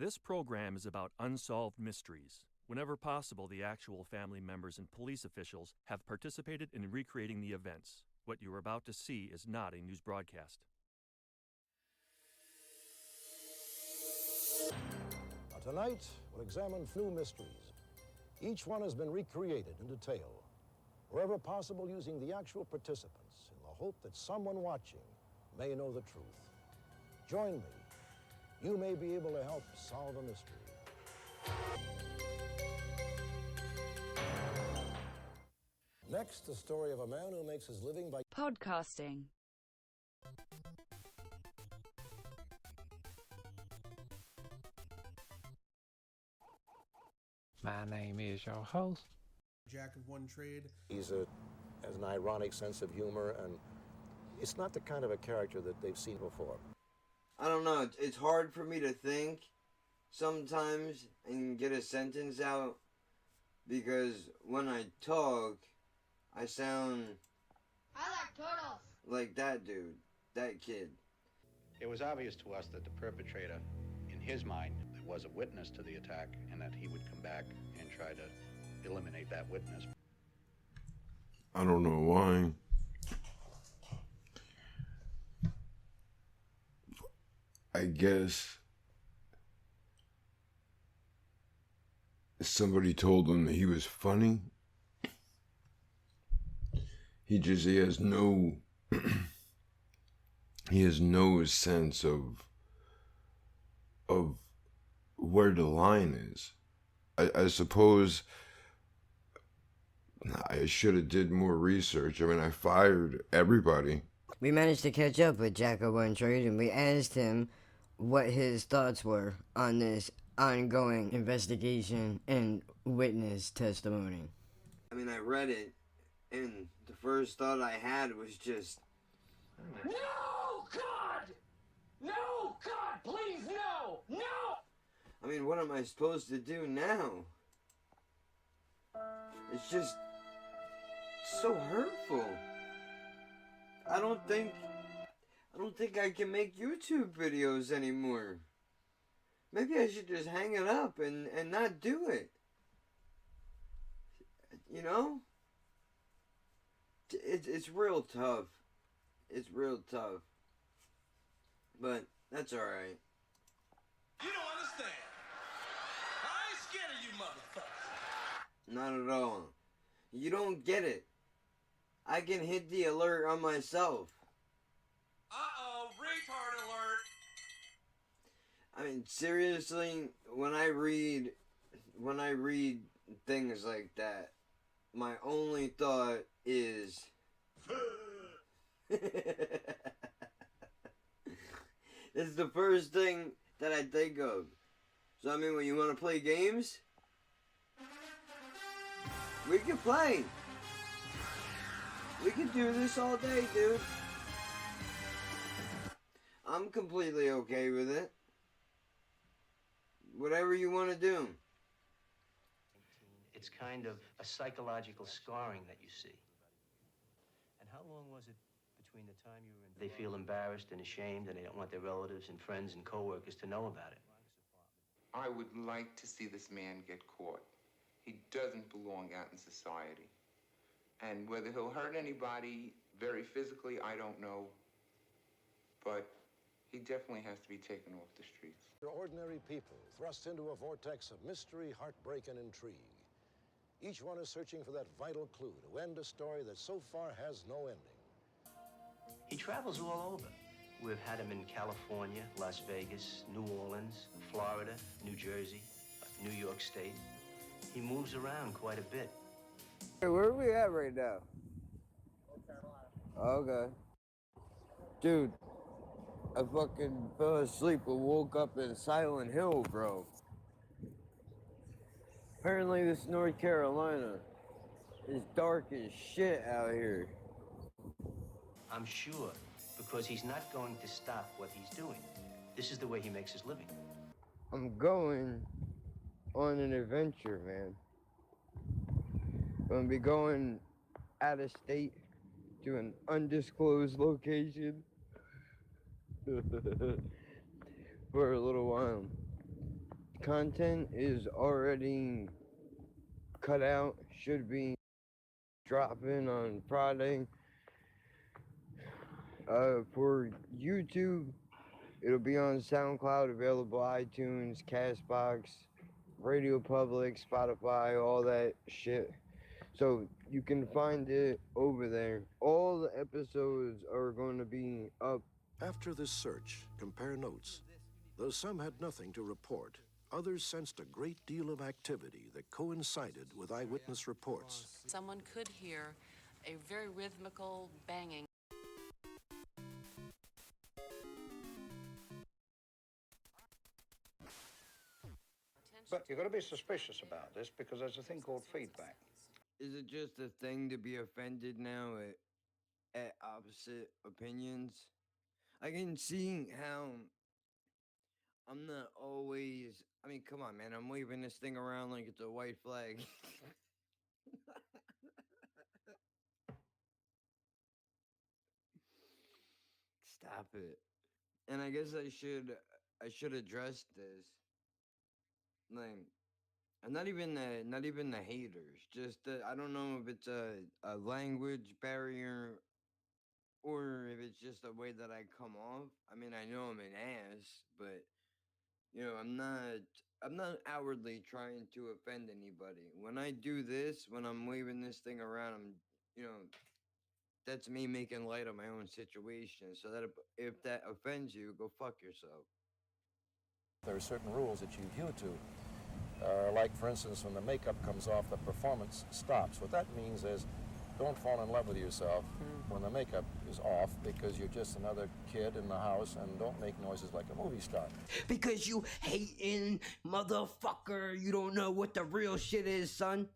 This program is about unsolved mysteries. Whenever possible, the actual family members and police officials have participated in recreating the events. What you are about to see is not a news broadcast. Now tonight, we'll examine few mysteries. Each one has been recreated in detail, wherever possible using the actual participants in the hope that someone watching may know the truth. Join me. You may be able to help solve a mystery. Next, the story of a man who makes his living by podcasting. My name is your host. Jack of one trade. He's has an ironic sense of humor, and it's not the kind of a character that they've seen before. I don't know, it's hard for me to think sometimes and get a sentence out because when I talk, I sound... I like turtles. Like that dude, that kid. It was obvious to us that the perpetrator, in his mind, was a witness to the attack and that he would come back and try to eliminate that witness. I don't know why. I guess somebody told him that he was funny. He has no he has no sense of where the line is. I suppose I should have did more research. I mean, I fired everybody. We managed to catch up with Jack of one trade, and we asked him what his thoughts were on this ongoing investigation and witness testimony. I mean, I read it, and the first thought I had was just... No, God! No, God, please, no! No! I mean, what am I supposed to do now? It's just so hurtful. I don't think I can make YouTube videos anymore. Maybe I should just hang it up and not do it. You know? It's real tough. It's real tough. But that's alright. You don't understand. I ain't scared of you motherfuckers. Not at all. You don't get it. I can hit the alert on myself. Uh-oh, retard alert. I mean, seriously, when I read things like that, my only thought is... It's the first thing that I think of. So, I mean, when you want to play games, we can play. We can do this all day, dude. I'm completely okay with it. Whatever you want to do. It's kind of a psychological scarring that you see. And how long was it between the time you were in... They feel embarrassed and ashamed, and they don't want their relatives and friends and coworkers to know about it. I would like to see this man get caught. He doesn't belong out in society. And whether he'll hurt anybody very physically, I don't know. But he definitely has to be taken off the streets. They're ordinary people thrust into a vortex of mystery, heartbreak, and intrigue. Each one is searching for that vital clue to end a story that so far has no ending. He travels all over. We've had him in California, Las Vegas, New Orleans, Florida, New Jersey, New York State. He moves around quite a bit. Hey, where are we at right now? Okay. Dude, I fucking fell asleep and woke up in Silent Hill, bro. Apparently this North Carolina is dark as shit out here. I'm sure, because he's not going to stop what he's doing. This is the way he makes his living. I'm going on an adventure, man. I'm gonna be going out of state to an undisclosed location for a little while. content is already cut out, should be dropping on Friday. For YouTube, it'll be on SoundCloud, available iTunes, Castbox, Radio Public, Spotify, all that shit. So you can find it over there. All the episodes are going to be up. After this search, compare notes. Though some had nothing to report, others sensed a great deal of activity that coincided with eyewitness reports. Someone could hear a very rhythmical banging. But you've got to be suspicious about this because there's a thing called feedback. Is it just a thing to be offended now at opposite opinions? I can see how I'm not always. I mean, come on, man. I'm waving this thing around like it's a white flag. Stop it. And I guess I should address this. Like, not even the haters. Just I don't know if it's a language barrier or if it's just the way that I come off. I mean, I know I'm an ass, but you know, I'm not outwardly trying to offend anybody. When I do this, when I'm waving this thing around, you know, that's me making light of my own situation. So that if that offends you, go fuck yourself. There are certain rules that you adhere to. Like, for instance, when the makeup comes off, the performance stops. What that means is don't fall in love with yourself when the makeup is off because you're just another kid in the house, and don't make noises like a movie star. Because you hating motherfucker, you don't know what the real shit is, son.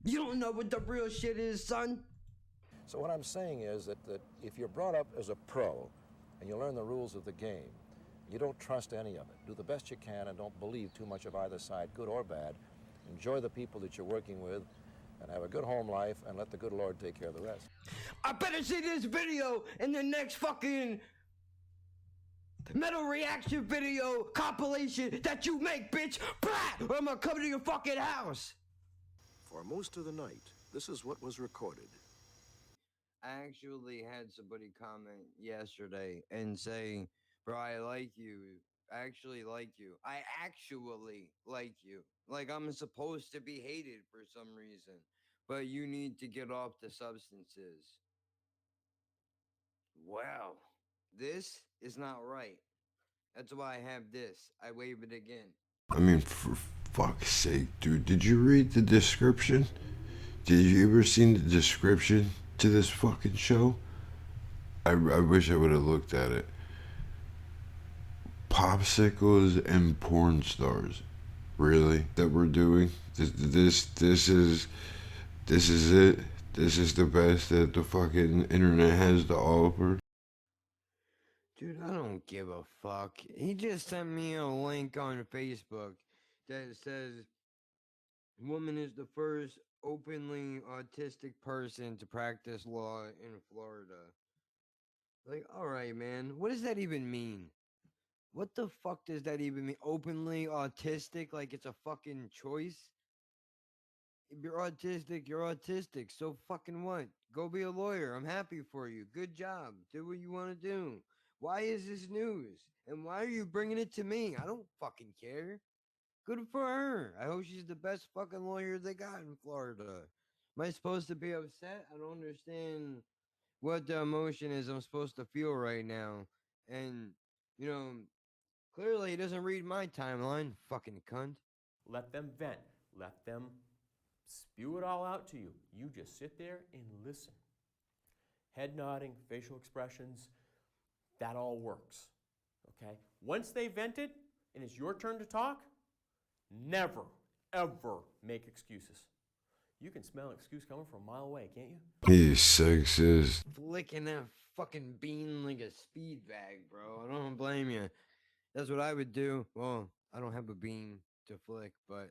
You don't know what the real shit is, son. So what I'm saying is that if you're brought up as a pro and you learn the rules of the game, you don't trust any of it. Do the best you can and don't believe too much of either side, good or bad. Enjoy the people that you're working with and have a good home life and let the good Lord take care of the rest. I better see this video in the next fucking metal reaction video compilation that you make, bitch. Blah! Or I'm gonna come to your fucking house. For most of the night, this is what was recorded. I actually had somebody comment yesterday and say, bro, I like you. I actually like you. I actually like you. Like I'm supposed to be hated for some reason. But you need to get off the substances. Wow. This is not right. That's why I have this. I wave it again. I mean, for fuck's sake, dude, did you read the description? Did you ever seen the description to this fucking show? I wish I would have looked at it. Popsicles and porn stars. Really? That we're doing? This is it? This is the best that the fucking internet has to offer? Dude, I don't give a fuck. He just sent me a link on Facebook that says woman is the first openly autistic person to practice law in Florida. Like, alright, man. What does that even mean? What the fuck does that even mean? Openly autistic? Like it's a fucking choice? If you're autistic, you're autistic. So fucking what? Go be a lawyer. I'm happy for you. Good job. Do what you want to do. Why is this news? And why are you bringing it to me? I don't fucking care. Good for her. I hope she's the best fucking lawyer they got in Florida. Am I supposed to be upset? I don't understand what the emotion is I'm supposed to feel right now. And, you know, clearly he doesn't read my timeline. Fucking cunt. Let them vent. Let them spew it all out to you. You just sit there and listen. Head nodding, facial expressions, that all works. Okay? Once they vent it and it's your turn to talk, never, ever make excuses. You can smell an excuse coming from a mile away, can't you? He's sexist. Flicking that fucking bean like a speed bag, bro. I don't blame you. That's what I would do. Well, I don't have a bean to flick, but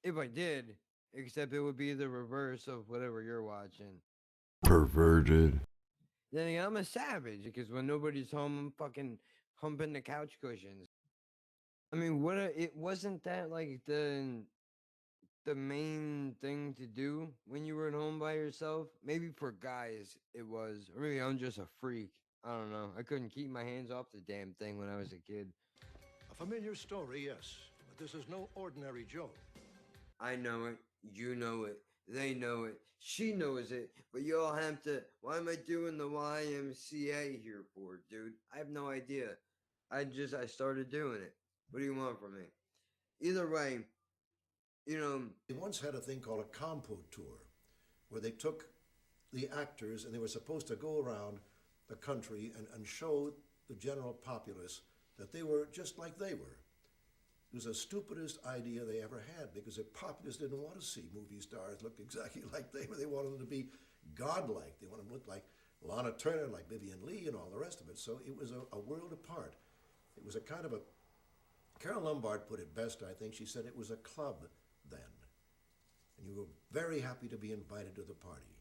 if I did, except it would be the reverse of whatever you're watching. Perverted. Then again, I'm a savage because when nobody's home, I'm fucking humping the couch cushions. I mean, it wasn't that like the main thing to do when you were at home by yourself? Maybe for guys it was, or maybe I'm just a freak. I don't know. I couldn't keep my hands off the damn thing when I was a kid. A familiar story, yes, but this is no ordinary joke. I know it. You know it. They know it. She knows it. But you all have to. Why am I doing the YMCA here for, dude? I have no idea. I started doing it. What do you want from me? Either way, They once had a thing called a compo tour, where they took the actors and they were supposed to go around the country and show the general populace that they were just like they were. It was the stupidest idea they ever had, because the populace didn't want to see movie stars look exactly like they were. They wanted them to be godlike. They wanted them to look like Lana Turner, like Vivian Leigh, and all the rest of it. So it was a world apart. It was a kind of a... Carol Lombard put it best, I think. She said it was a club then. And you were very happy to be invited to the party.